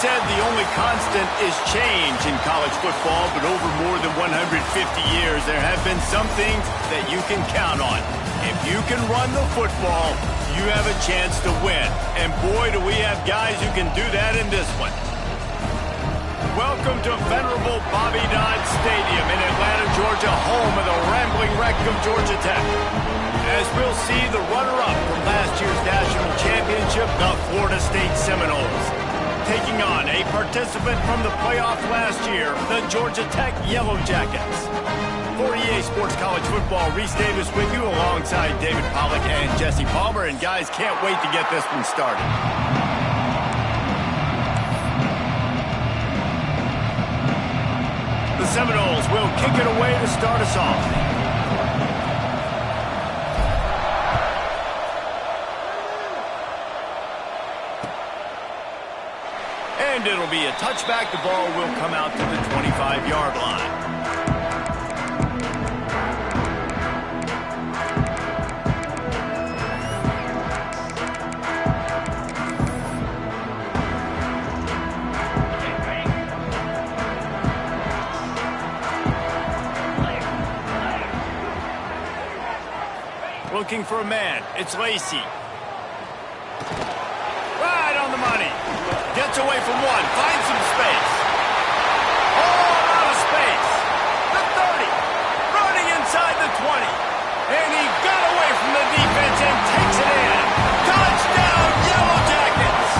said the only constant is change in college football, but over more than 150 years, there have been some things that you can count on. If you can run the football, you have a chance to win. And boy, do we have guys who can do that in this one. Welcome to venerable Bobby Dodd Stadium in Atlanta, Georgia, home of the rambling wreck of Georgia Tech. As we'll see the runner-up from last year's national championship, the Florida State Seminoles, taking on a participant from the playoff last year, the Georgia Tech Yellow Jackets. For EA Sports College Football, Reese Davis with you alongside David Pollack and Jesse Palmer. And guys, can't wait to get this one started. The Seminoles will kick it away to start us off. And it'll be a touchback. The ball will come out to the 25-yard line. Looking for a man. It's Lacey. Right on the money. Gets away from one. Finds some space. All out of space. The 30. Running inside the 20. And he got away from the defense and takes it in. Touchdown, Yellow Jackets!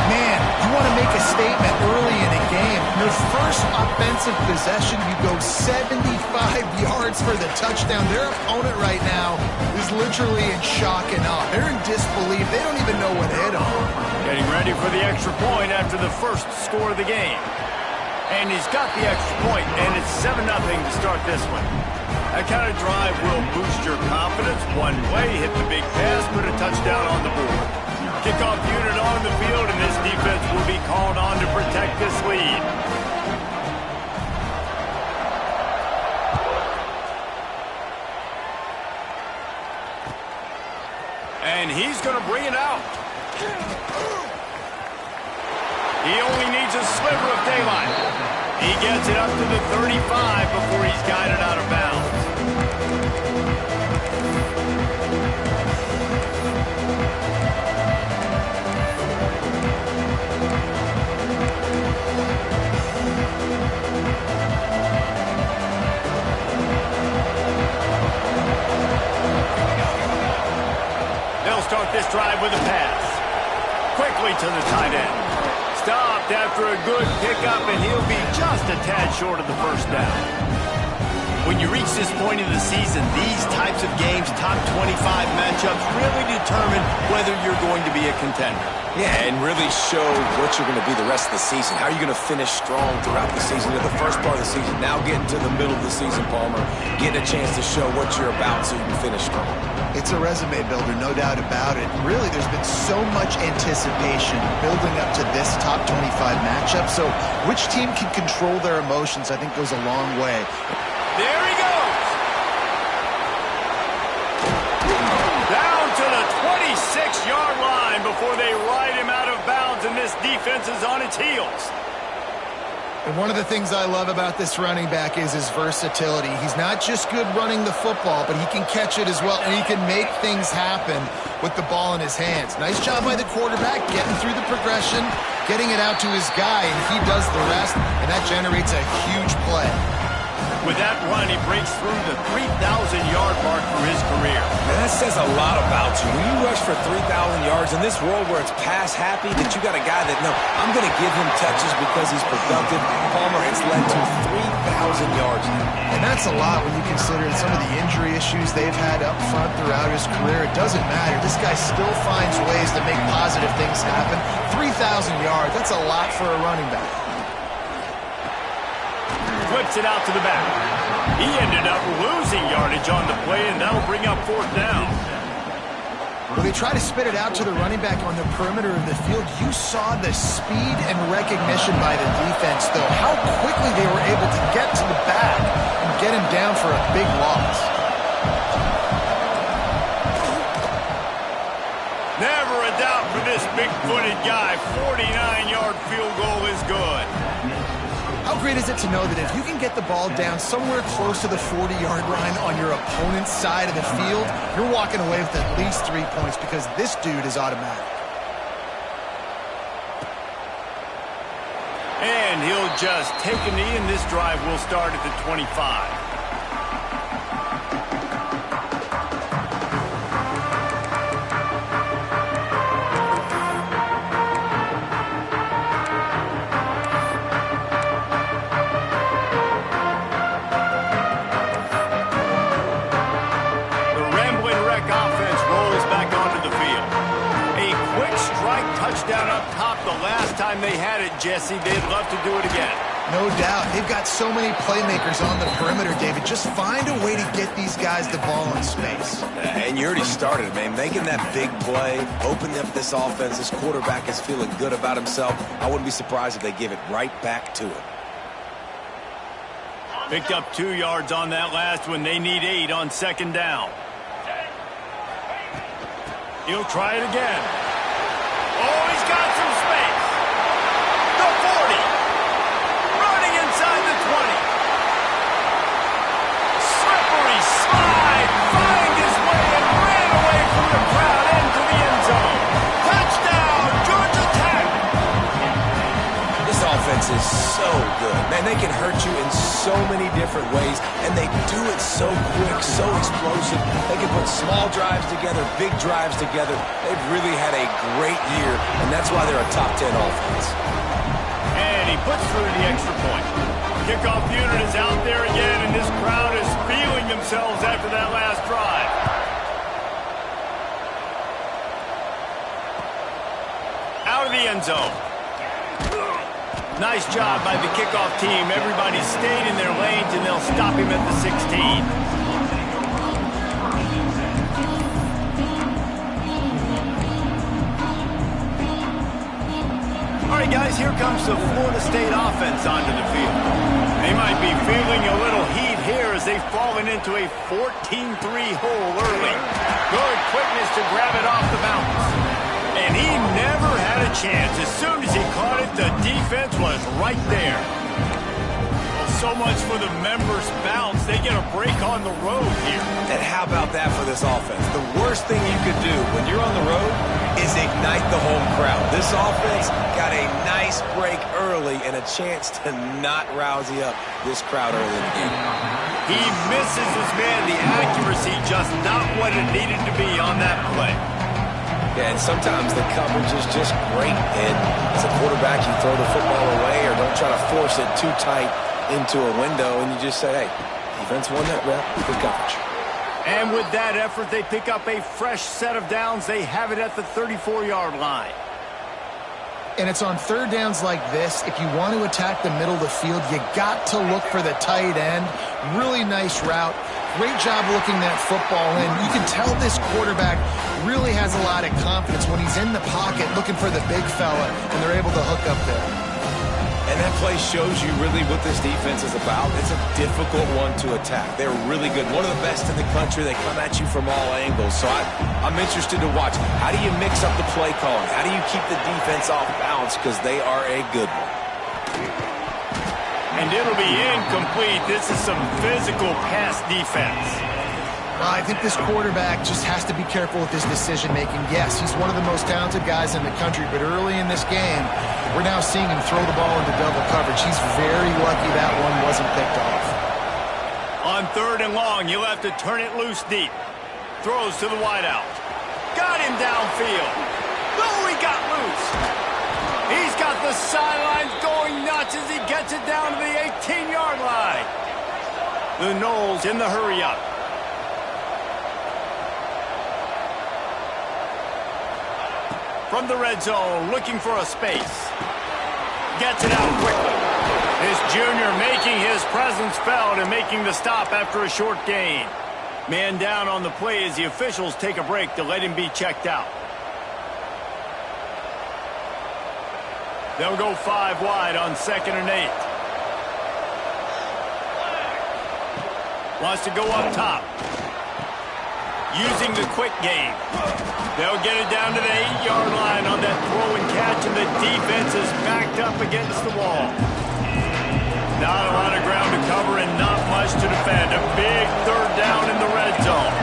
Man, you want to make a statement early in a game. Your first offensive possession, you go 75 yards for the touchdown. Their opponent right now is literally in shock and awe. They're in disbelief. They don't even know what hit them. Getting ready for the extra point after the first score of the game. And he's got the extra point, and it's 7-0 to start this one. That kind of drive will boost your confidence one way, hit the big pass, put a touchdown on the board. Kickoff unit on the field, and this defense will be called on to protect this lead. And he's going to bring it out. He only needs a sliver of daylight. He gets it up to the 35 before he's guided out of bounds. They'll start this drive with a pass. Quickly to the tight end. Stopped after a good pickup, and he'll be just a tad short of the first down. When you reach this point in the season, these types of games, top 25 matchups, really determine whether you're going to be a contender. Yeah, and really show what you're going to be the rest of the season. How are you going to finish strong throughout the season, to the first part of the season, now getting to the middle of the season, Palmer, getting a chance to show what you're about so you can finish strong. It's a resume builder, no doubt about it. Really, there's been so much anticipation building up to this top 25 matchup, so which team can control their emotions, I think, goes a long way. There he goes! Down to the 26-yard line before they ride him out of bounds, and this defense is on its heels. And one of the things I love about this running back is his versatility. He's not just good running the football, but he can catch it as well, and he can make things happen with the ball in his hands. Nice job by the quarterback, getting through the progression, getting it out to his guy, and he does the rest, and that generates a huge play. With that run, he breaks through the 3,000-yard mark for his career. Man, that says a lot about you. When you rush for 3,000 yards in this world where it's pass-happy, that you got a guy that, no, I'm going to give him touches because he's productive. Palmer, it's led to 3,000 yards now. And that's a lot when you consider some of the injury issues they've had up front throughout his career. It doesn't matter. This guy still finds ways to make positive things happen. 3,000 yards, that's a lot for a running back. Flips it out to the back. He ended up losing yardage on the play, and that'll bring up fourth down. When they try to spit it out to the running back on the perimeter of the field, you saw the speed and recognition by the defense, though. How quickly they were able to get to the back and get him down for a big loss. Never a doubt for this big-footed guy. 49-yard field goal is good. How great is it to know that if you can get the ball down somewhere close to the 40-yard line on your opponent's side of the field, you're walking away with at least 3 points because this dude is automatic. And he'll just take a knee, and this drive will start at the 25. Touchdown up top the last time they had it, Jesse. They'd love to do it again. No doubt. They've got so many playmakers on the perimeter, David. Just find a way to get these guys the ball in space. And you already started, man. Making that big play, opening up this offense. This quarterback is feeling good about himself. I wouldn't be surprised if they give it right back to him. Picked up 2 yards on that last one. They need 8 on second down. He'll try it again. Oh, he's got some space. The 40. Running inside the 20. Slippery slide. Find his way and ran away from the crowd into the end zone. Touchdown, Georgia Tech. This offense is so good. Man, they can hurt you in so many different ways, and they do it so quick, so explosive. They can put small drives together, big drives together. They've really had a great year, and that's why they're a top 10 offense. And he puts through the extra point. Kickoff unit is out there again, and this crowd is feeling themselves after that last drive. Out of the end zone. Nice job by the kickoff team. Everybody stayed in their lanes, and they'll stop him at the 16. All right, guys, here comes the Florida State offense onto the field. They might be feeling a little heat here as they've fallen into a 14-3 hole early. Good quickness to grab it off the bounce. And he never had a chance. As soon as he caught it, the defense was right there. Well, so much for the members' bounce. They get a break on the road here. And how about that for this offense? The worst thing you could do when you're on the road is ignite the home crowd. This offense got a nice break early and a chance to not rousey up this crowd early in the game. He misses his man. The accuracy just not what it needed to be on that play. Yeah, and sometimes the coverage is just great. And as a quarterback, you throw the football away or don't try to force it too tight into a window, and you just say, hey, defense won that rep, good coverage. And with that effort, they pick up a fresh set of downs. They have it at the 34-yard line. And it's on third downs like this. If you want to attack the middle of the field, you got to look for the tight end. Really nice route. Great job looking that football in. You can tell this quarterback really has a lot of confidence when he's in the pocket looking for the big fella, and they're able to hook up there. And that play shows you really what this defense is about. It's a difficult one to attack. They're really good. One of the best in the country. They come at you from all angles. So I'm interested to watch. How do you mix up the play calling? How do you keep the defense off balance? Because they are a good one. And it'll be incomplete. This is some physical pass defense. Well, I think this quarterback just has to be careful with his decision-making. Yes, he's one of the most talented guys in the country, but early in this game, we're now seeing him throw the ball into double coverage. He's very lucky that one wasn't picked off. On third and long, you'll have to turn it loose deep. Throws to the wideout. Got him downfield. Oh, he got loose. He's got the sidelines going nuts as he gets it down to the 18-yard line. The Noles in the hurry-up. From the red zone, looking for a space. Gets it out quickly. This junior making his presence felt and making the stop after a short gain. Man down on the play as the officials take a break to let him be checked out. They'll go 5 wide on 2nd and 8. Wants to go up top. using the quick game. They'll get it down to the 8-yard line on that throw and catch, and the defense is backed up against the wall. Not a lot of ground to cover and not much to defend. A big third down in the red zone.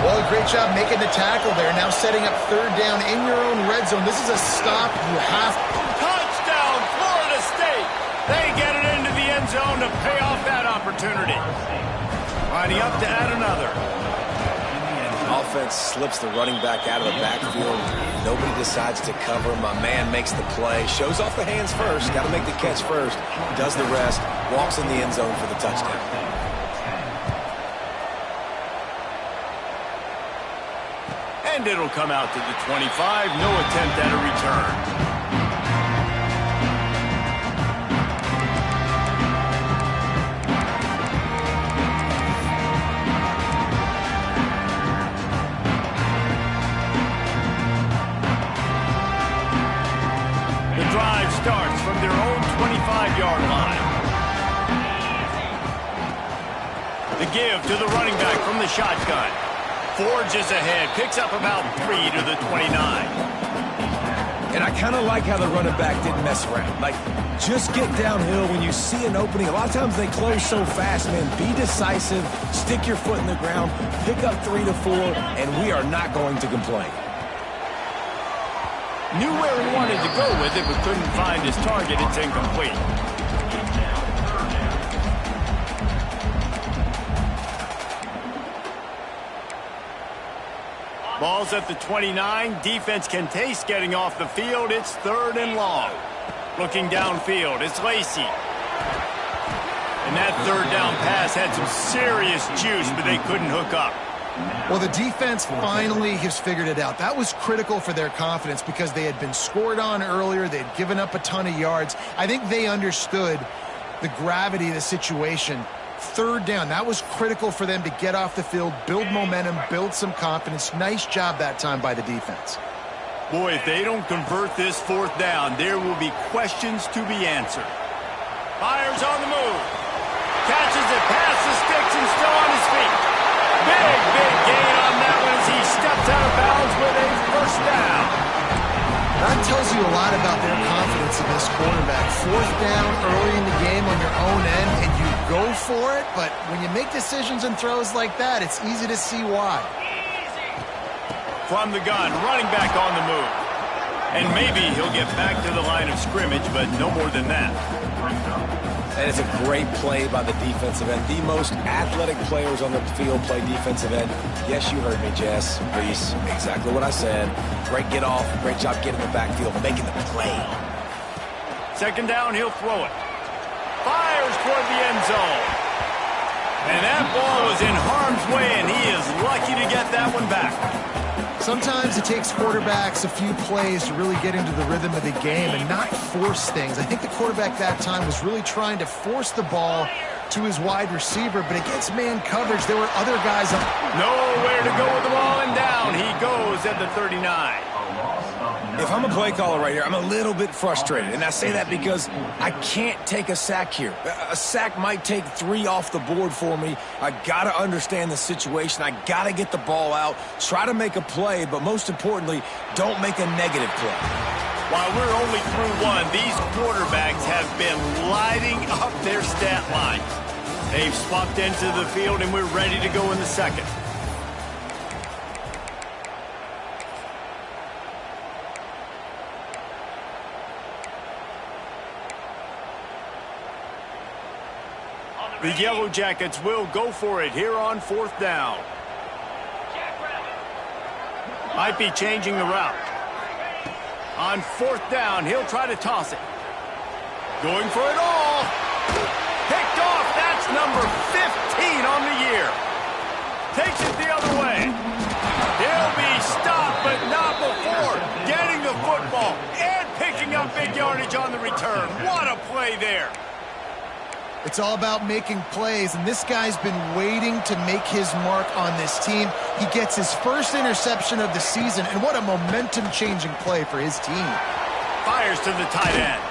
Well, a great job making the tackle there. Now setting up third down in your own red zone. This is a stop you have. Touchdown, Florida State. They get it into the end zone to pay off that opportunity. Lining up to add another. Offense slips the running back out of the backfield. Nobody decides to cover. My man makes the play. Shows off the hands first. Got to make the catch first. Does the rest. Walks in the end zone for the touchdown. And it'll come out to the 25. No attempt at a return. Drive starts from their own 25-yard line. The give to the running back from the shotgun. Forges ahead, picks up about 3 to the 29. And I kind of like how the running back didn't mess around. Like, just get downhill when you see an opening. A lot of times they close so fast, man. Be decisive, stick your foot in the ground, pick up 3 to 4, and we are not going to complain. Knew where he wanted to go with it, but couldn't find his target. It's incomplete. Ball's at the 29. Defense can taste getting off the field. It's third and long. Looking downfield, it's Lacey. And that third down pass had some serious juice, but they couldn't hook up. Well, the defense finally has figured it out. That was critical for their confidence because they had been scored on earlier. They had given up a ton of yards. I think they understood the gravity of the situation. Third down, that was critical for them to get off the field, build momentum, build some confidence. Nice job that time by the defense. Boy, if they don't convert this fourth down, there will be questions to be answered. Fires on the move. Catches it past the sticks and still on his feet. Big gain on that one as he steps out of bounds with a first down. That tells you a lot about their confidence in this quarterback. Fourth down early in the game on your own end, and you go for it, but when you make decisions and throws like that, it's easy to see why. From the gun, running back on the move. And maybe he'll get back to the line of scrimmage, but no more than that. And it's a great play by the defensive end. The most athletic players on the field play defensive end. Yes, you heard me, Jess, Reese. Exactly what I said. Great get off. Great job getting the backfield, making the play. Second down, he'll throw it. Fires toward the end zone. And that ball was in harm's way, and he is lucky to get that one back. Sometimes it takes quarterbacks a few plays to really get into the rhythm of the game and not force things. I think the quarterback that time was really trying to force the ball to his wide receiver, but against man coverage, there were other guys up. Nowhere to go with the ball, and down he goes at the 39. If I'm a play caller right here, I'm a little bit frustrated. And I say that because I can't take a sack here. A sack might take 3 off the board for me. I got to understand the situation. I got to get the ball out, try to make a play, but most importantly, don't make a negative play. While we're only through one, these quarterbacks have been lighting up their stat line. They've swapped into the field, and we're ready to go in the second. The Yellow Jackets will go for it here on fourth down. Might be changing the route. On fourth down, he'll try to toss it. Going for it all. Picked off. That's number 15 on the year. Takes it the other way. He'll be stopped, but not before getting the football and picking up big yardage on the return. What a play there. It's all about making plays, and this guy's been waiting to make his mark on this team. He gets his first interception of the season, and what a momentum-changing play for his team. Fires to the tight end.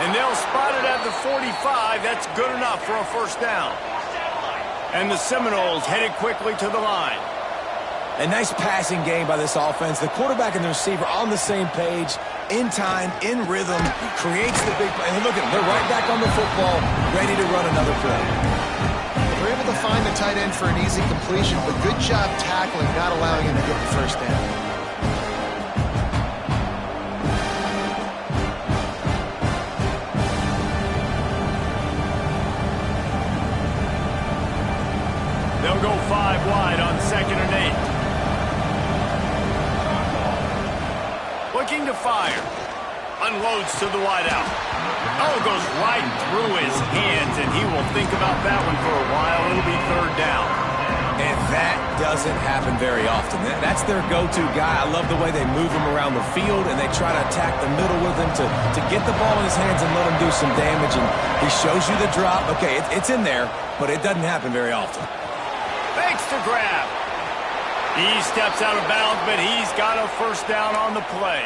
And they'll spot it at the 45. That's good enough for a first down. And the Seminoles headed quickly to the line. A nice passing game by this offense. The quarterback and the receiver on the same page, in time, in rhythm, creates the big play. And look at them. They're right back on the football, ready to run another play. They're able to find the tight end for an easy completion, but good job tackling, not allowing him to get the first down. They'll go 5 wide on 2nd and 8. Looking to fire. Unloads to the wideout. Oh, goes right through his hands, and he will think about that one for a while. It'll be 3rd down. And that doesn't happen very often. That's their go-to guy. I love the way they move him around the field, and they try to attack the middle with him to get the ball in his hands and let him do some damage. And he shows you the drop. Okay, it's in there, but it doesn't happen very often. Fakes to grab. He steps out of bounds, but he's got a 1st down on the play.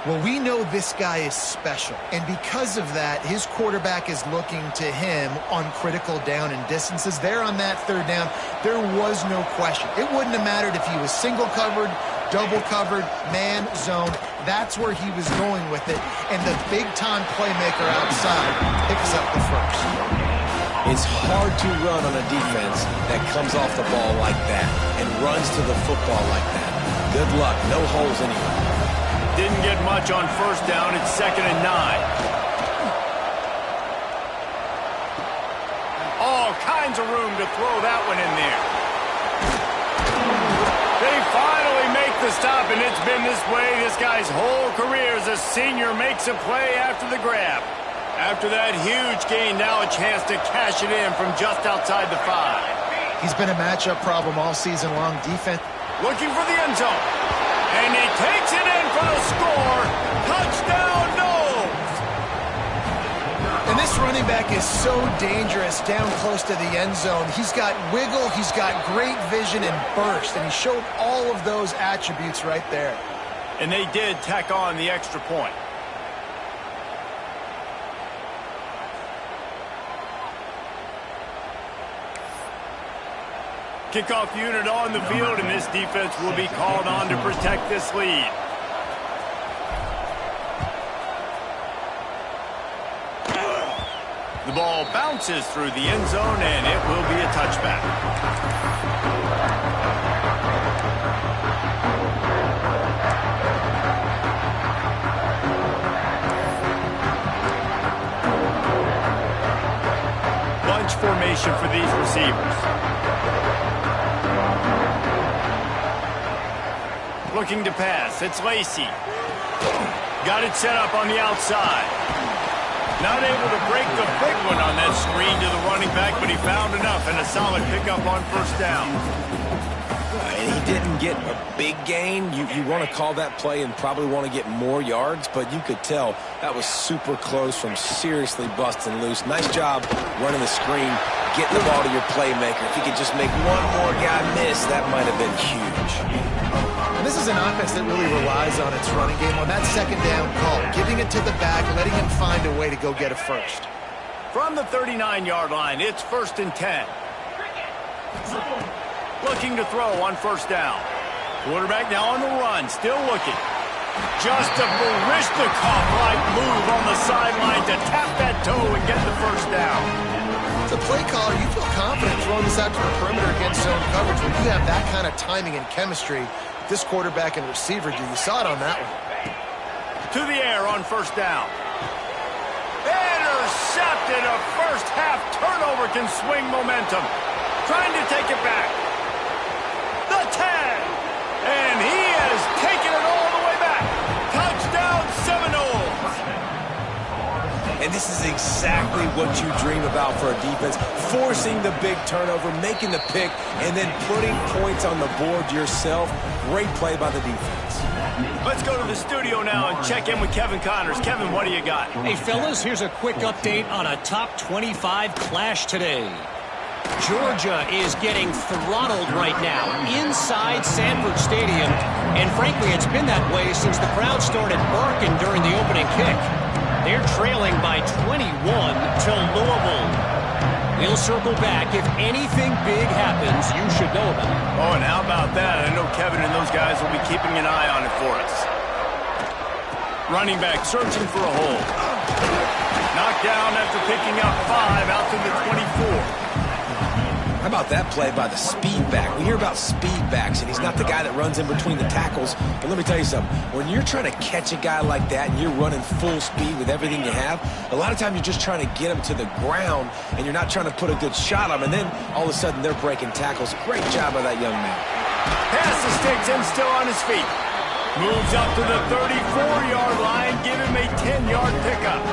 Well, we know this guy is special, and because of that, his quarterback is looking to him on critical down and distances. There on that 3rd down, there was no question. It wouldn't have mattered if he was single covered, double covered, man, zone. That's where he was going with it, and the big-time playmaker outside picks up the 1st. It's hard to run on a defense that comes off the ball like that and runs to the football like that. Good luck. No holes anywhere. Didn't get much on 1st down. It's 2nd and 9. All kinds of room to throw that one in there. They finally make the stop, and it's been this way this guy's whole career as a senior makes a play after the grab. After that huge gain, now a chance to cash it in from just outside the 5. He's been a matchup problem all season long. Defense looking for the end zone. And he takes it in for the score. Touchdown, Knowles! And this running back is so dangerous down close to the end zone. He's got wiggle, he's got great vision and burst, and he showed all of those attributes right there. And they did tack on the extra point. Kickoff unit on the field, and this defense will be called on to protect this lead. The ball bounces through the end zone, and it will be a touchback. Bunch formation for these receivers. Looking to pass. It's Lacey. Got it set up on the outside. Not able to break the big one on that screen to the running back, but he found enough and a solid pickup on 1st down. And he didn't get a big gain. You want to call that play and probably want to get more yards, but you could tell that was super close from seriously busting loose. Nice job running the screen, getting the ball to your playmaker. If he could just make one more guy miss, that might have been huge. And this is an offense that really relies on its running game, on that 2nd down call, giving it to the back, letting him find a way to go get a 1st. From the 39-yard line, it's 1st and 10. Looking to throw on 1st down. Quarterback now on the run, still looking. Just a Barishnikov-like move on the sideline to tap that toe and get the 1st down. As a play caller, you feel confident throwing this out to the perimeter against zone coverage when you have that kind of timing and chemistry this quarterback and receiver do. You saw it on that one. To the air on 1st down. Intercepted. A 1st half turnover can swing momentum. Trying to take it back. The 10. And he has taken it all the way back. Touchdown, Seminoles. And this is exactly what you dream about for a defense. Forcing the big turnover, making the pick, and then putting points on the board yourself. Great play by the defense. Let's go to the studio now and check in with Kevin Connors. Kevin, what do you got? Hey, fellas, here's a quick update on a top 25 clash today. Georgia is getting throttled right now inside Sanford Stadium, and frankly, it's been that way since the crowd started barking during the opening kick. They're trailing by 21 to Louisville. We'll circle back. If anything big happens, you should know about it. Oh, and how about that? I know Kevin and those guys will be keeping an eye on it for us. Running back searching for a hole. Knocked down after picking up 5 out to the 24. How about that play by the speed back? We hear about speed backs, and he's not the guy that runs in between the tackles. But let me tell you something. When you're trying to catch a guy like that and you're running full speed with everything you have, a lot of times you're just trying to get him to the ground, and you're not trying to put a good shot on him. And then all of a sudden they're breaking tackles. Great job by that young man. Pass the sticks, him still on his feet. Moves up to the 34-yard line. Give him a 10-yard pickup.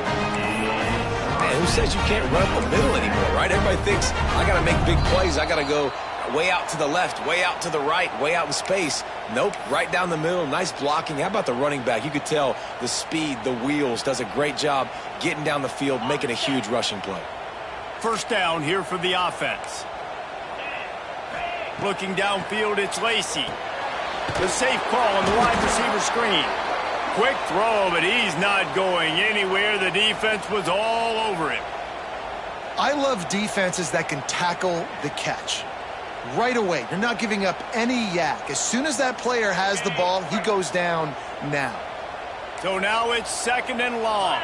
Man, who says you can't run up the middle anymore, right? Everybody thinks, I got to make big plays. I got to go way out to the left, way out to the right, way out in space. Nope, right down the middle. Nice blocking. How about the running back? You could tell the speed, the wheels, does a great job getting down the field, making a huge rushing play. First down here for the offense. Looking downfield, it's Lacy. The safe call on the wide receiver screen. Quick throw, but he's not going anywhere. The defense was all over him. I love defenses that can tackle the catch. Right away, you're not giving up any yak. As soon as that player has the ball, he goes down now. So now it's 2nd and long.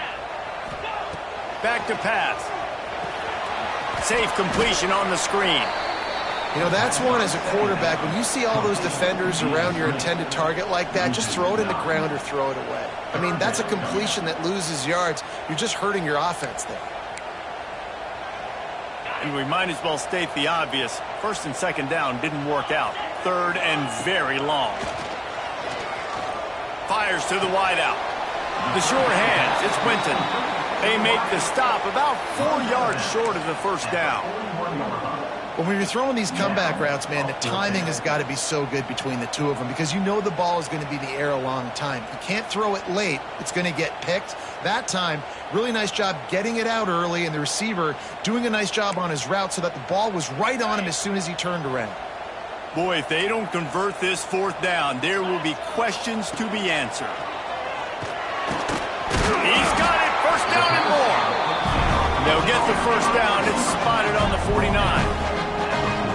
Back to pass. Safe completion on the screen. You know, that's one as a quarterback. When you see all those defenders around your intended target like that, just throw it in the ground or throw it away. I mean, that's a completion that loses yards. You're just hurting your offense there. And we might as well state the obvious. 1st and 2nd down didn't work out. 3rd and very long. Fires to the wideout. The sure hands. It's Winton. They make the stop about 4 yards short of the first down. When you're throwing these comeback routes, man, the timing has got to be so good between the two of them because you know the ball is going to be in the air a long time. You can't throw it late. It's going to get picked. That time, really nice job getting it out early, and the receiver doing a nice job on his route so that the ball was right on him as soon as he turned around. Boy, if they don't convert this 4th down, there will be questions to be answered. He's got it. 1st down and more. They'll get the 1st down. It's spotted on the 49.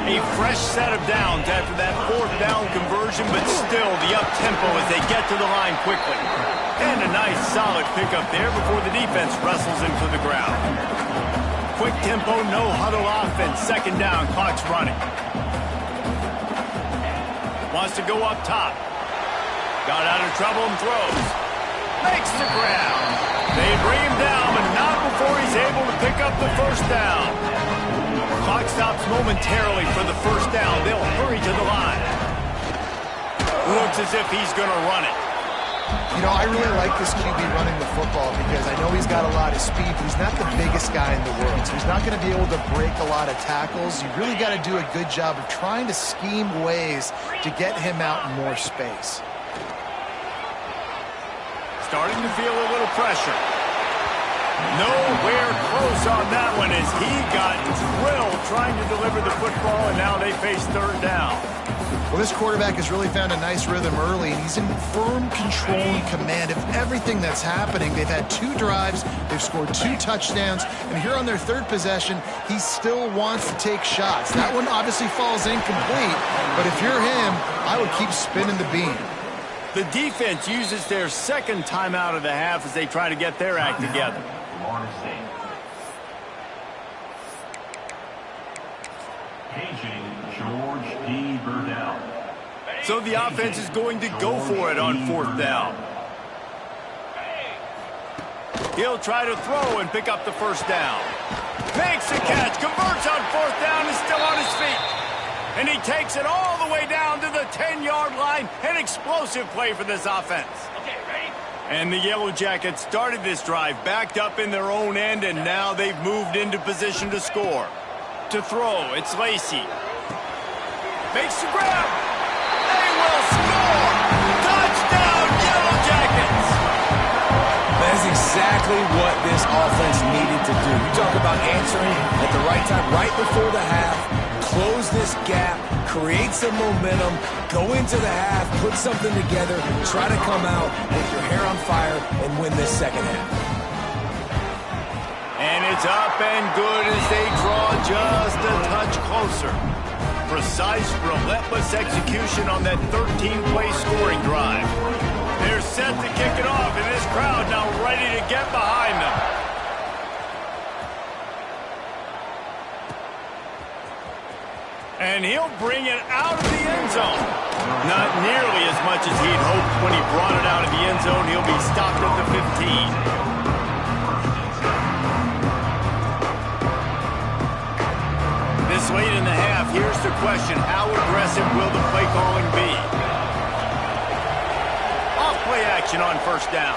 A fresh set of downs after that 4th down conversion, but still the up-tempo as they get to the line quickly. And a nice solid pickup there before the defense wrestles him to the ground. Quick tempo, no huddle offense. 2nd down, clock's running. Wants to go up top. Got out of trouble and throws. Makes the grab. They bring him down, but not before he's able to pick up the 1st down. Clock stops momentarily for the 1st down. They'll hurry to the line. Looks as if he's going to run it. You know, I really like this QB running the football because I know he's got a lot of speed, but he's not the biggest guy in the world. So he's not going to be able to break a lot of tackles. You really got to do a good job of trying to scheme ways to get him out in more space. Starting to feel a little pressure. Nowhere close on that one as he got drilled trying to deliver the football, and now they face 3rd down. Well, this quarterback has really found a nice rhythm early, and he's in firm control and command of everything that's happening. They've had 2 drives, they've scored 2 touchdowns, and here on their 3rd possession, he still wants to take shots. That one obviously falls incomplete, but if you're him, I would keep spinning the beam. The defense uses their 2nd timeout of the half as they try to get their act together. So the offense is going to go for it on 4th down. He'll try to throw and pick up the 1st down. Makes the catch, converts on 4th down, is still on his feet. And he takes it all the way down to the 10-yard line. An explosive play for this offense. Okay, ready? And the Yellow Jackets started this drive backed up in their own end, and now they've moved into position to score. To throw, it's Lacy. Makes the grab. They will score. Touchdown, Yellow Jackets. That's exactly what this offense needed to do. You talk about answering at the right time, right before the half. Close this gap, create some momentum, go into the half, put something together, try to come out with your hair on fire and win this 2nd half. And it's up and good as they draw just a touch closer. Precise, relentless execution on that 13-play scoring drive. They're set to kick it off, and this crowd now ready to get behind them. And he'll bring it out of the end zone. Not nearly as much as he'd hoped when he brought it out of the end zone. He'll be stopped at the 15. This late in the half, here's the question. How aggressive will the play calling be? Off-play action on first down.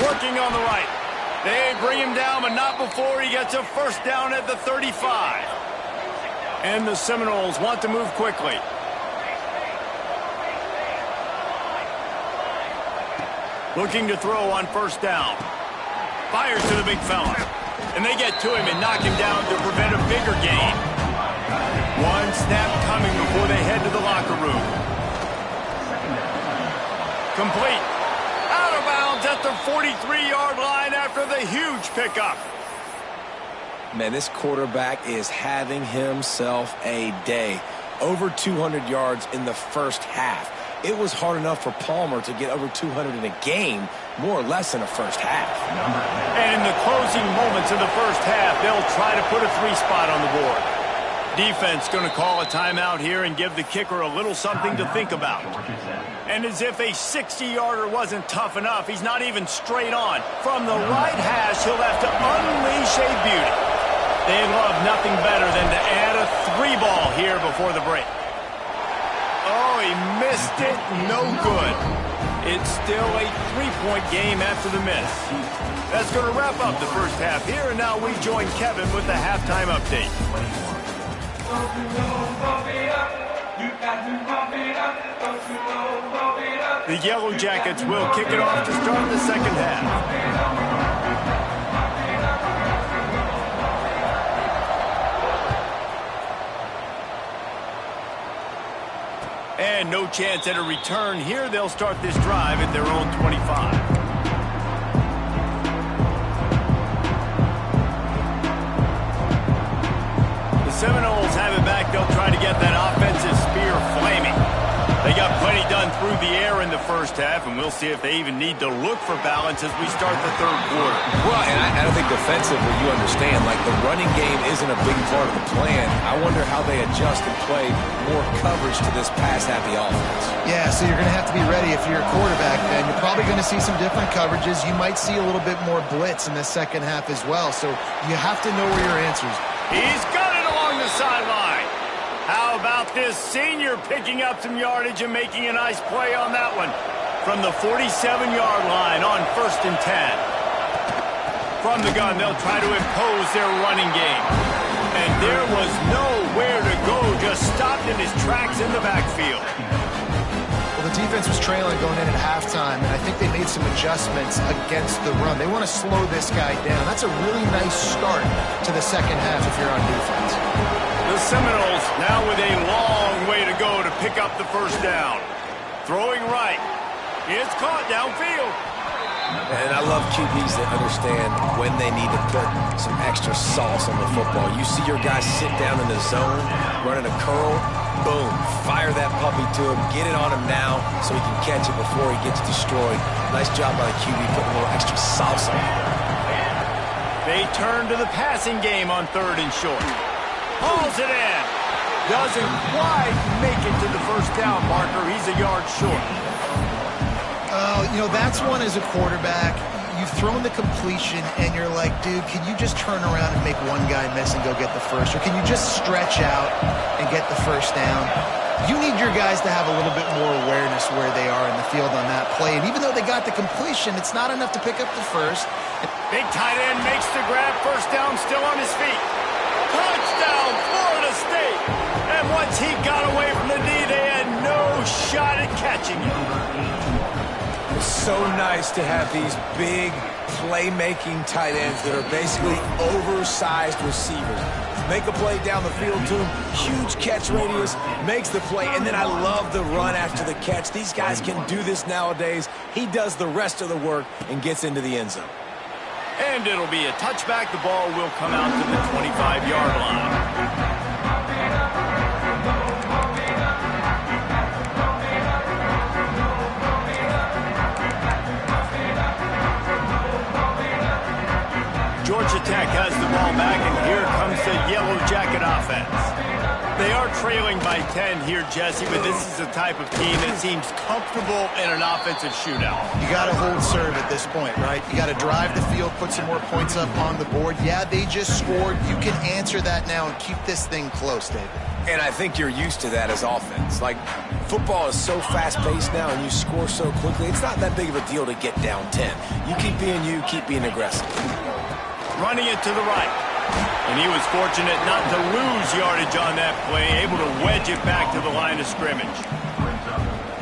Working on the right. They bring him down, but not before he gets a first down at the 35. And the Seminoles want to move quickly. Looking to throw on first down. Fires to the big fella. And they get to him and knock him down to prevent a bigger gain. One snap coming before they head to the locker room. Complete. Out of bounds at the 43-yard line after the huge pickup. Man, this quarterback is having himself a day. Over 200 yards in the first half. It was hard enough for Palmer to get over 200 in a game, more or less in the first half. And in the closing moments of the first half, they'll try to put a 3 spot on the board. Defense going to call a timeout here and give the kicker a little something to think about. And as if a 60-yarder wasn't tough enough, he's not even straight on. From the right hash, he'll have to unleash a beauty. They love nothing better than to add a 3-ball here before the break. Oh, he missed it. No good. It's still a 3-point game after the miss. That's going to wrap up the first half here, and now we join Kevin with the halftime update. The Yellow Jackets will kick it off to start the second half. And no chance at a return here. They'll start this drive at their own 25. The Seminoles have it back. They'll try to get that offensive spear flaming. They got plenty done through the air in the first half, and we'll see if they even need to look for balance as we start the third quarter. Well, and I think defensively, you understand, like the running game isn't a big part of the plan. I wonder how they adjust and play more coverage to this pass-happy offense. Yeah, so you're going to have to be ready if you're a quarterback then. You're probably going to see some different coverages. You might see a little bit more blitz in the second half as well, so you have to know where your answers are. He's got it along the sideline. How about this senior picking up some yardage and making a nice play on that one from the 47-yard line on 1st and 10. From the gun, they'll try to impose their running game. And there was nowhere to go, just stopped in his tracks in the backfield. Well, the defense was trailing going in at halftime, and I think they made some adjustments against the run. They want to slow this guy down. That's a really nice start to the second half if you're on defense. The Seminoles now with a long way to go to pick up the first down. Throwing right. It's caught downfield. And I love QBs that understand when they need to put some extra sauce on the football. You see your guy sit down in the zone, running a curl, boom, fire that puppy to him, get it on him now so he can catch it before he gets destroyed. Nice job by the QB putting a little extra sauce on it. They turn to the passing game on 3rd and short. Hauls it in. Doesn't quite make it to the first down marker. He's a yard short. You know, that's one as a quarterback. You've thrown the completion, and you're like, dude, can you just turn around and make one guy miss and go get the first? Or can you just stretch out and get the first down? You need your guys to have a little bit more awareness where they are in the field on that play. And even though they got the completion, it's not enough to pick up the first. Big tight end makes the grab. First down, still on his feet. Touchdown, Florida State. And once he got away from the knee, they had no shot at catching him. It's so nice to have these big playmaking tight ends that are basically oversized receivers. Make a play down the field to him, huge catch radius, makes the play, and then I love the run after the catch. These guys can do this nowadays. He does the rest of the work and gets into the end zone. And it'll be a touchback. The ball will come out to the 25-yard line. Georgia Tech has the ball back, and here comes the Yellow Jacket offense. They are trailing by 10 here, Jesse, but this is the type of team that seems comfortable in an offensive shootout. You got to hold serve at this point, right? You got to drive the field, put some more points up on the board. Yeah, they just scored. You can answer that now and keep this thing close, David. And I think you're used to that as offense. Like, football is so fast-paced now and you score so quickly, it's not that big of a deal to get down 10. You keep being aggressive. Running it to the right. And he was fortunate not to lose yardage on that play, able to wedge it back to the line of scrimmage.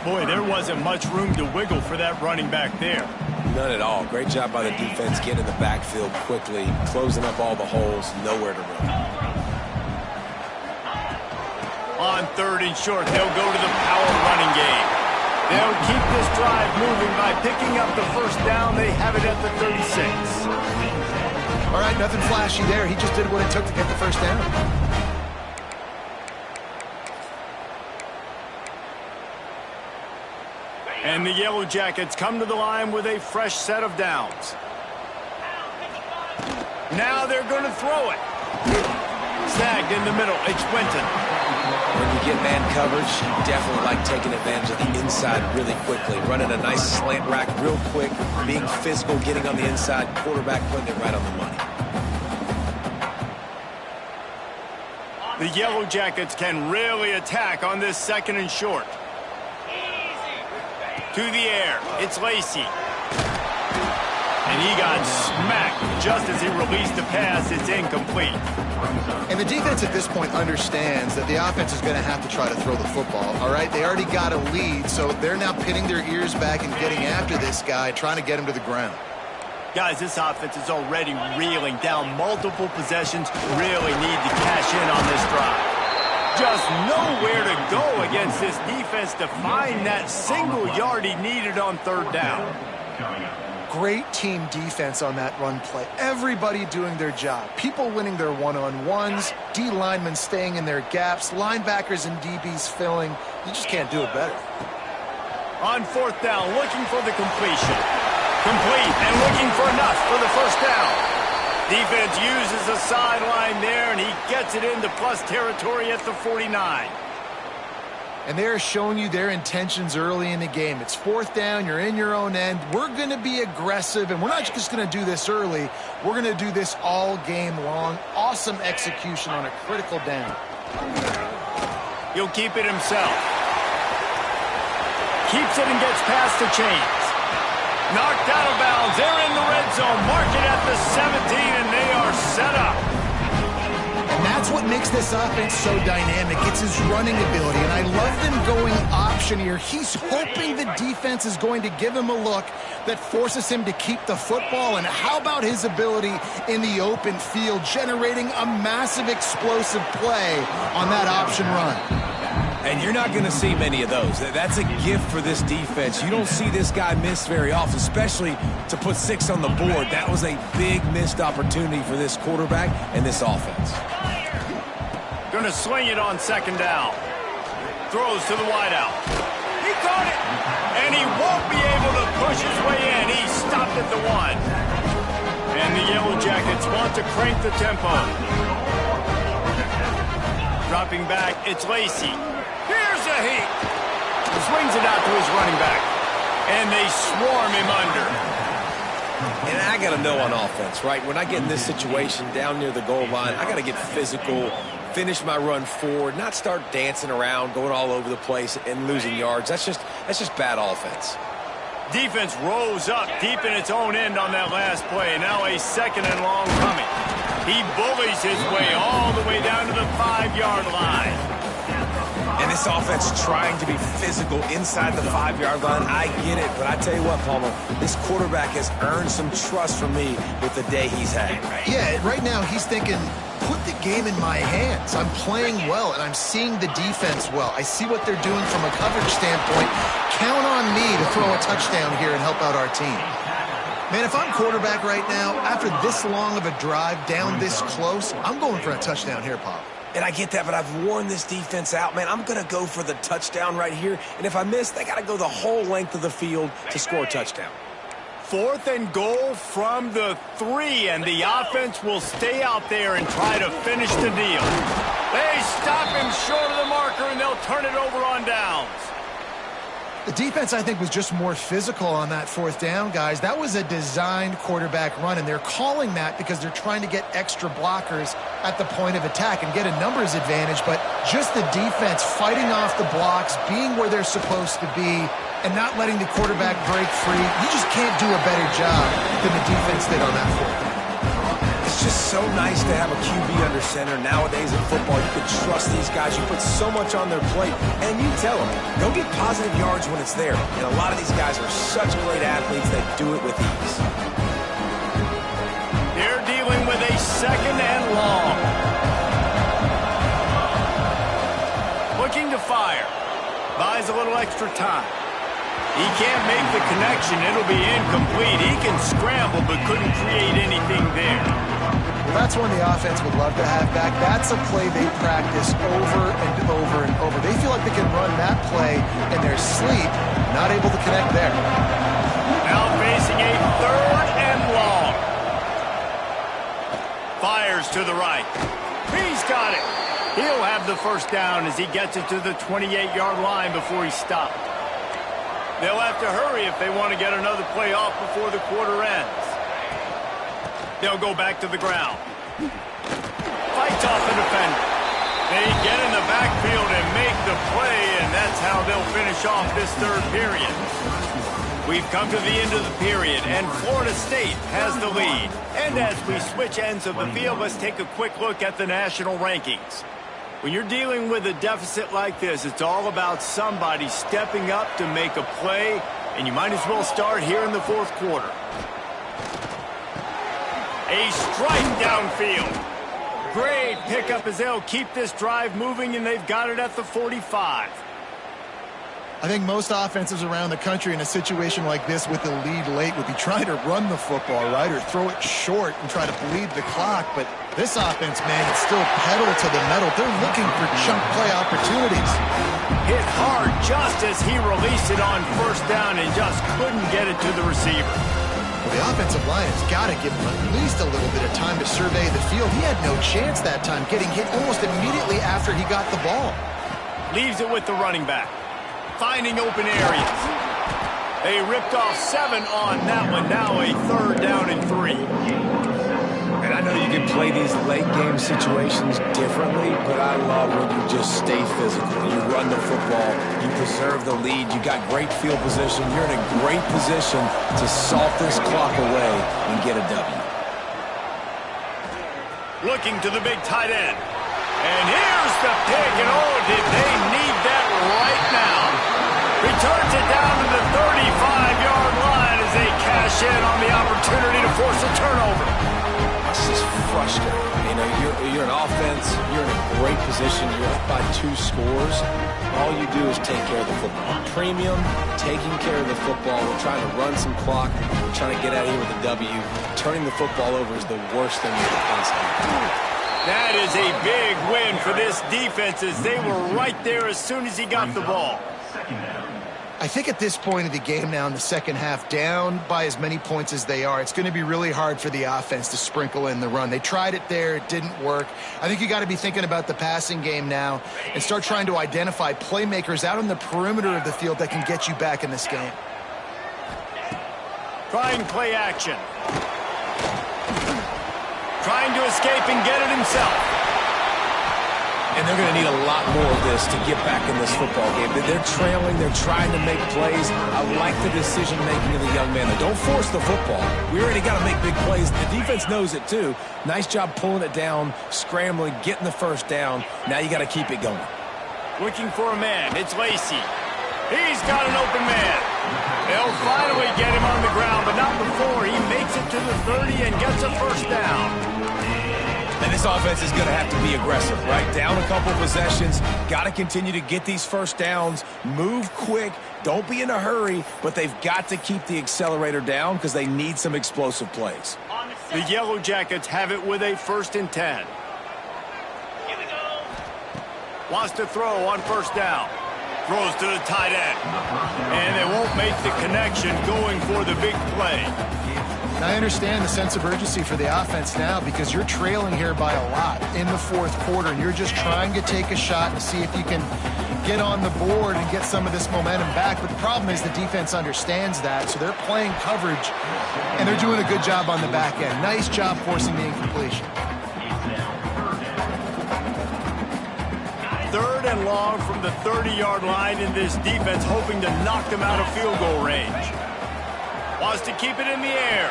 Boy, there wasn't much room to wiggle for that running back there. None at all. Great job by the defense getting in the backfield quickly, closing up all the holes, nowhere to run. On 3rd and short, they'll go to the power running game. They'll keep this drive moving by picking up the first down. They have it at the 36. All right, nothing flashy there. He just did what it took to get the first down. And the Yellow Jackets come to the line with a fresh set of downs. Now they're going to throw it. Snagged in the middle. It's Winton. When you get man coverage, you definitely like taking advantage of the inside really quickly. Running a nice slant rack real quick, being physical, getting on the inside, quarterback putting it right on the money. The Yellow Jackets can really attack on this 2nd and short. To the air, it's Lacey. And he got smacked just as he released the pass. It's incomplete. And the defense at this point understands that the offense is going to have to try to throw the football, all right? They already got a lead, so they're now pinning their ears back and getting after this guy, trying to get him to the ground. Guys, this offense is already reeling down multiple possessions. Really need to cash in on this drive. Just nowhere to go against this defense to find that single yard he needed on 3rd down. Great team defense on that run play. Everybody doing their job. People winning their one-on-ones, D linemen staying in their gaps, linebackers and DBs filling. You just can't do it better. On 4th down, looking for the completion. Complete and looking for enough for the first down. Defense uses the sideline there, and he gets it into plus territory at the 49. And they're showing you their intentions early in the game. It's 4th down, you're in your own end. We're going to be aggressive, and we're not just going to do this early. We're going to do this all game long. Awesome execution on a critical down. He'll keep it himself. Keeps it and gets past the chains. Knocked out of bounds. They're in the red zone. Mark it at the 17, and they are set up. And that's what makes this offense so dynamic. It's his running ability, and I love them going option here. He's hoping the defense is going to give him a look that forces him to keep the football. And how about his ability in the open field, generating a massive explosive play on that option run? And you're not going to see many of those. That's a gift for this defense. You don't see this guy miss very often, especially to put 6 on the board. That was a big missed opportunity for this quarterback and this offense. Going to swing it on 2nd down. Throws to the wideout. He caught it, and he won't be able to push his way in. He stopped at the 1. And the Yellow Jackets want to crank the tempo. Dropping back, it's Lacey. Here's a heat. He swings it out to his running back. And they swarm him under. And I got to know on offense, right? When I get in this situation down near the goal line, I got to get physical, finish my run forward, not start dancing around, going all over the place and losing yards. That's just bad offense. Defense rose up deep in its own end on that last play. Now a 2nd and long coming. He bullies his way all the way down to the 5-yard line. And this offense trying to be physical inside the 5-yard line. I get it, but I tell you what, Palmer, this quarterback has earned some trust from me with the day he's had. Yeah, right now he's thinking, put the game in my hands. I'm playing well, and I'm seeing the defense well. I see what they're doing from a coverage standpoint. Count on me to throw a touchdown here and help out our team. Man, if I'm quarterback right now, after this long of a drive down this close, I'm going for a touchdown here, Pop. And I get that, but I've worn this defense out, man. I'm going to go for the touchdown right here. And if I miss, they got to go the whole length of the field to score a touchdown. 4th and goal from the 3, and the offense will stay out there and try to finish the deal. They stop him short of the marker, and they'll turn it over on downs. The defense, I think, was just more physical on that 4th down, guys. That was a designed quarterback run, and they're calling that because they're trying to get extra blockers at the point of attack and get a numbers advantage, but just the defense fighting off the blocks, being where they're supposed to be, and not letting the quarterback break free. You just can't do a better job than the defense did on that 4th down. It's just so nice to have a QB under center. Nowadays in football, you can trust these guys. You put so much on their plate, and you tell them, go get positive yards when it's there. And a lot of these guys are such great athletes that do it with ease. They're dealing with a 2nd and long. Looking to fire. Buys a little extra time. He can't make the connection. It'll be incomplete. He can scramble, but couldn't create anything there. Well, that's one the offense would love to have back. That's a play they practice over and over and over. They feel like they can run that play in their sleep, not able to connect there. Now facing a 3rd and long. Fires to the right. He's got it. He'll have the 1st down as he gets it to the 28-yard line before he stopped. They'll have to hurry if they want to get another play off before the quarter ends. They'll go back to the ground. Fights off the defender. They get in the backfield and make the play, and that's how they'll finish off this 3rd period. We've come to the end of the period, and Florida State has the lead. And as we switch ends of the field, let's take a quick look at the national rankings. When you're dealing with a deficit like this, it's all about somebody stepping up to make a play, and you might as well start here in the 4th quarter. A strike downfield. Great pickup as they'll keep this drive moving, and they've got it at the 45. I think most offenses around the country in a situation like this with the lead late would be trying to run the football, right, or throw it short and try to bleed the clock. But this offense, man, it's still pedal to the metal. They're looking for chunk play opportunities. Hit hard just as he released it on 1st down and just couldn't get it to the receiver. Well, the offensive line has got to give him at least a little bit of time to survey the field. He had no chance that time, getting hit almost immediately after he got the ball. Leaves it with the running back. Finding open areas. They ripped off 7 on that one. Now a 3rd down and 3. And I know you can play these late game situations differently, but I love when you just stay physical. You run the football, you preserve the lead, you got great field position, you're in a great position to salt this clock away and get a W. Looking to the big tight end. And here's the pick, and oh, did they need that right now. Returns it down to the 35-yard line as they cash in on the opportunity to force a turnover. This is frustrating. You know, you're an offense, you're in a great position, you're up by 2 scores. All you do is take care of the football. Premium, taking care of the football. We're trying to run some clock. We're trying to get out of here with a W. Turning the football over is the worst thing you could possibly do. That is a big win for this defense as they were right there as soon as he got the ball. I think at this point of the game now in the 2nd half, down by as many points as they are, it's going to be really hard for the offense to sprinkle in the run. They tried it there. It didn't work. I think you got to be thinking about the passing game now and start trying to identify playmakers out on the perimeter of the field that can get you back in this game. Trying play action. Trying to escape and get it himself. And they're going to need a lot more of this to get back in this football game. They're trailing. They're trying to make plays. I like the decision-making of the young man. Don't force the football. We already got to make big plays. The defense knows it, too. Nice job pulling it down, scrambling, getting the 1st down. Now you got to keep it going. Looking for a man. It's Lacey. He's got an open man. They'll finally get him on the ground, but not before he makes it to the 30 and gets a 1st down. And this offense is going to have to be aggressive, right? Down a couple possessions, got to continue to get these first downs, move quick, don't be in a hurry, but they've got to keep the accelerator down because they need some explosive plays. The Yellow Jackets have it with a 1st and 10. Wants to throw on first down. Throws to the tight end. And they won't make the connection going for the big play. I understand the sense of urgency for the offense now because you're trailing here by a lot in the 4th quarter, and you're just trying to take a shot and see if you can get on the board and get some of this momentum back. But the problem is the defense understands that, so they're playing coverage, and they're doing a good job on the back end. Nice job forcing the incompletion. 3rd and long from the 30-yard line, in this defense hoping to knock them out of field goal range. Wants to keep it in the air.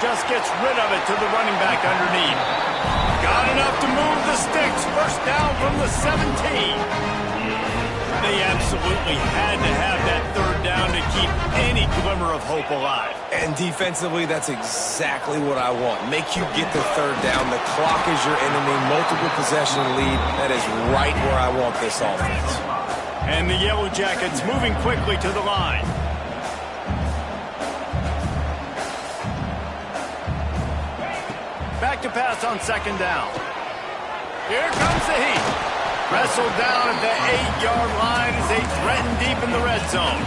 Just gets rid of it to the running back underneath. Got enough to move the sticks. First down from the 17. They absolutely had to have that 3rd down to keep any glimmer of hope alive. And defensively, that's exactly what I want. Make you get the 3rd down. The clock is your enemy. Multiple possession lead. That is right where I want this offense. And the Yellow Jackets moving quickly to the line. Back to pass on 2nd down. Here comes the heat. Wrestled down at the 8-yard line as they threaten deep in the red zone.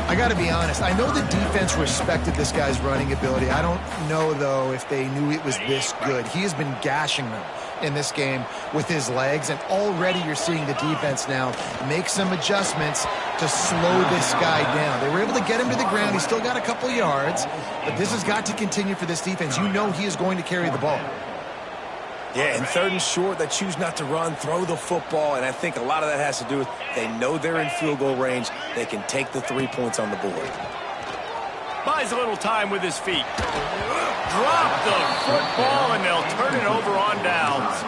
I got to be honest. I know the defense respected this guy's running ability. I don't know, though, if they knew it was this good. He has been gashing them in this game with his legs, and already you're seeing the defense now make some adjustments to slow this guy down. They were able to get him to the ground. He's still got a couple yards, but this has got to continue for this defense. You know he is going to carry the ball. Yeah, and 3rd and short, they choose not to run, throw the football, and I think a lot of that has to do with they know they're in field goal range. They can take the 3 points on the board. Buys a little time with his feet. Drop the football, and they'll turn it over on downs.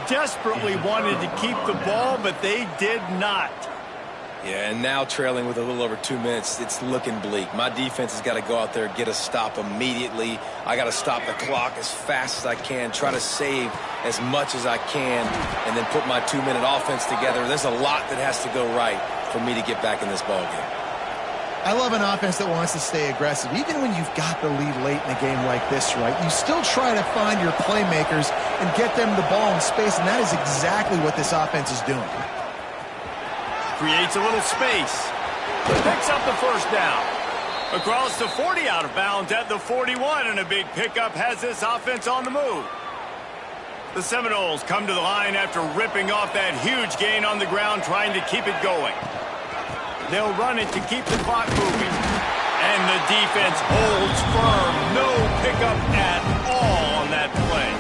Desperately wanted to keep the ball, but they did not. Yeah, and now trailing with a little over 2 minutes, it's looking bleak. My defense has got to go out there and get a stop immediately. I got to stop the clock as fast as I can, try to save as much as I can, and then put my 2-minute offense together. There's a lot that has to go right for me to get back in this ballgame. I love an offense that wants to stay aggressive. Even when you've got the lead late in a game like this, right, you still try to find your playmakers and get them the ball in space, and that is exactly what this offense is doing. Creates a little space. Picks up the 1st down. Across the 40, out of bounds at the 41, and a big pickup has this offense on the move. The Seminoles come to the line after ripping off that huge gain on the ground, trying to keep it going. They'll run it to keep the clock moving. And the defense holds firm. No pickup at all on that play.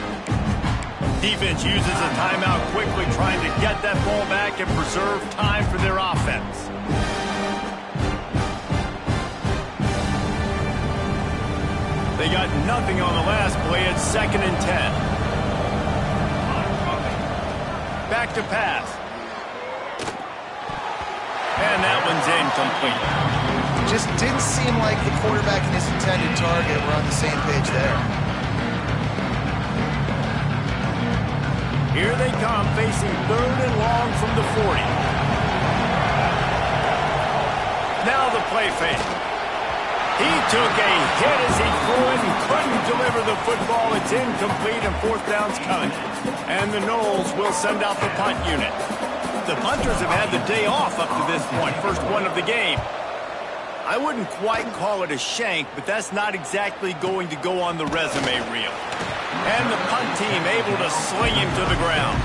Defense uses a timeout quickly, trying to get that ball back and preserve time for their offense. They got nothing on the last play. It's 2nd and 10. Back to pass. And that one's incomplete. Just didn't seem like the quarterback and his intended target were on the same page there. Here they come, facing 3rd and long from the 40. Now the play fake. He took a hit as he threw it and couldn't deliver the football. It's incomplete, and 4th down's coming. And the Noles will send out the punt unit. The punters have had the day off up to this point, first one of the game. I wouldn't quite call it a shank, but that's not exactly going to go on the resume reel. And the punt team able to sling him to the ground.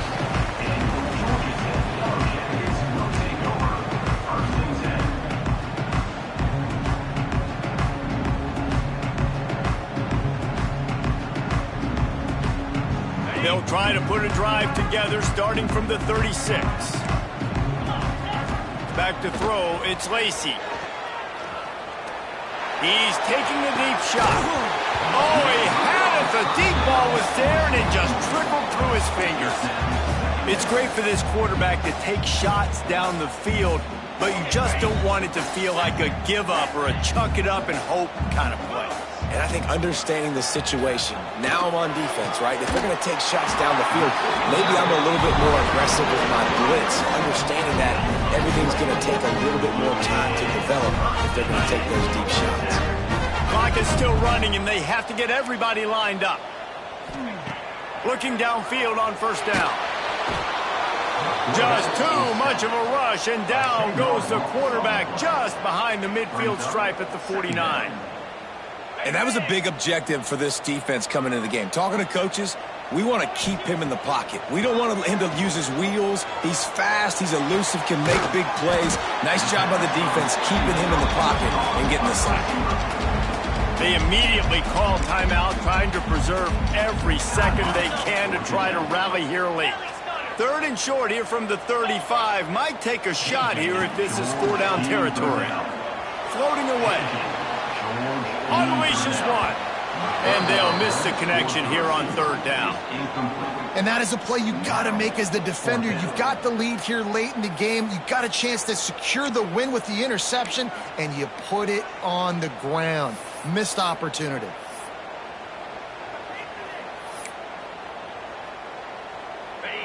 They'll try to put a drive together starting from the 36. Back to throw, it's Lacey. He's taking a deep shot. Oh, he had it. The deep ball was there, and it just trickled through his fingers. It's great for this quarterback to take shots down the field, but you just don't want it to feel like a give-up or a chuck-it-up-and-hope kind of play. And I think understanding the situation, now I'm on defense, right? If they're going to take shots down the field, maybe I'm a little bit more aggressive with my blitz, understanding that everything's going to take a little bit more time to develop if they're going to take those deep shots. Clock is still running, and they have to get everybody lined up. Looking downfield on first down. Just too much of a rush, and down goes the quarterback just behind the midfield stripe at the 49. And that was a big objective for this defense coming into the game. Talking to coaches, we want to keep him in the pocket. We don't want him to use his wheels. He's fast, he's elusive, can make big plays. Nice job by the defense keeping him in the pocket and getting the sack. They immediately call timeout, trying to preserve every second they can to try to rally here late. 3rd and short here from the 35. Might take a shot here if this is 4-down territory. Floating away. Unleashes one. And they'll miss the connection here on 3rd down. And that is a play you got to make as the defender. You've got the lead here late in the game. You've got a chance to secure the win with the interception, and you put it on the ground. Missed opportunity.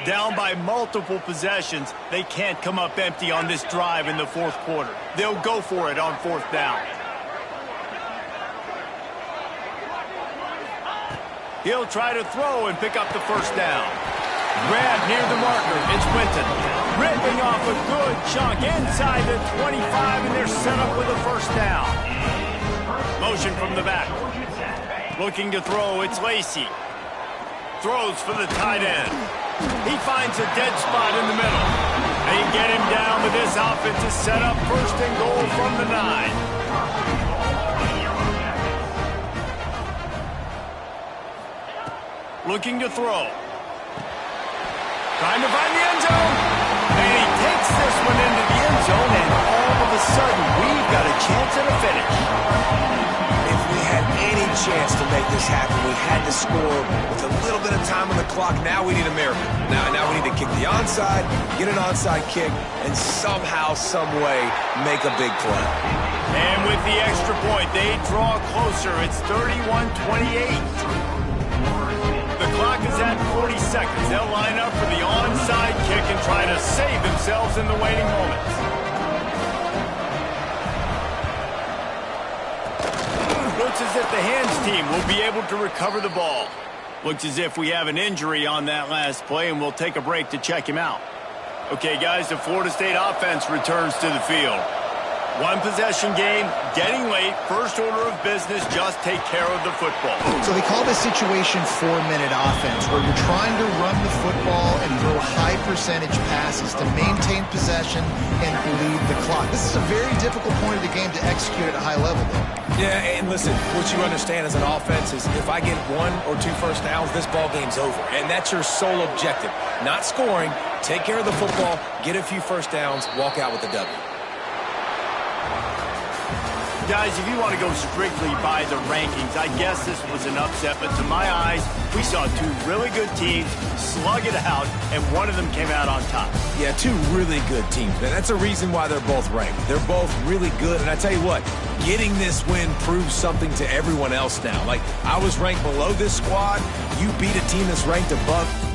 Down by multiple possessions, they can't come up empty on this drive in the 4th quarter. They'll go for it on 4th down. He'll try to throw and pick up the 1st down. Grab near the marker. It's Winton. Ripping off a good chunk inside the 25, and they're set up with a 1st down. Motion from the back. Looking to throw, it's Lacey. Throws for the tight end. He finds a dead spot in the middle. They get him down, but this offense is set up 1st and goal from the 9. Looking to throw. Trying to find the end zone. And he takes this one into the end zone, and all of a sudden, we've got a chance at a finish. If we had any chance to make this happen, we had to score with a little bit of time on the clock. Now we need a miracle. Now we need to kick the onside, get an onside kick, and somehow, some way, make a big play. And with the extra point, they draw closer. It's 31-28. The clock is at 40 seconds. They'll line up for the onside kick and try to save themselves in the waiting moments. Looks as if the hands team will be able to recover the ball. Looks as if we have an injury on that last play, and we'll take a break to check him out. Okay, guys, the Florida State offense returns to the field. 1-possession game, getting late, first order of business, just take care of the football. So they call this situation 4-minute offense, where you're trying to run the football and throw high percentage passes to maintain possession and bleed the clock. This is a very difficult point of the game to execute at a high level, though. Yeah, and listen, what you understand as an offense is if I get 1 or 2 first downs, this ball game's over. And that's your sole objective. Not scoring, take care of the football, get a few first downs, walk out with a W. Guys, if you want to go strictly by the rankings, I guess this was an upset, but to my eyes, we saw 2 really good teams slug it out, and one of them came out on top. Yeah, 2 really good teams. Man, that's a reason why they're both ranked. They're both really good, and I tell you what, getting this win proves something to everyone else now. Like, I was ranked below this squad. You beat a team that's ranked above.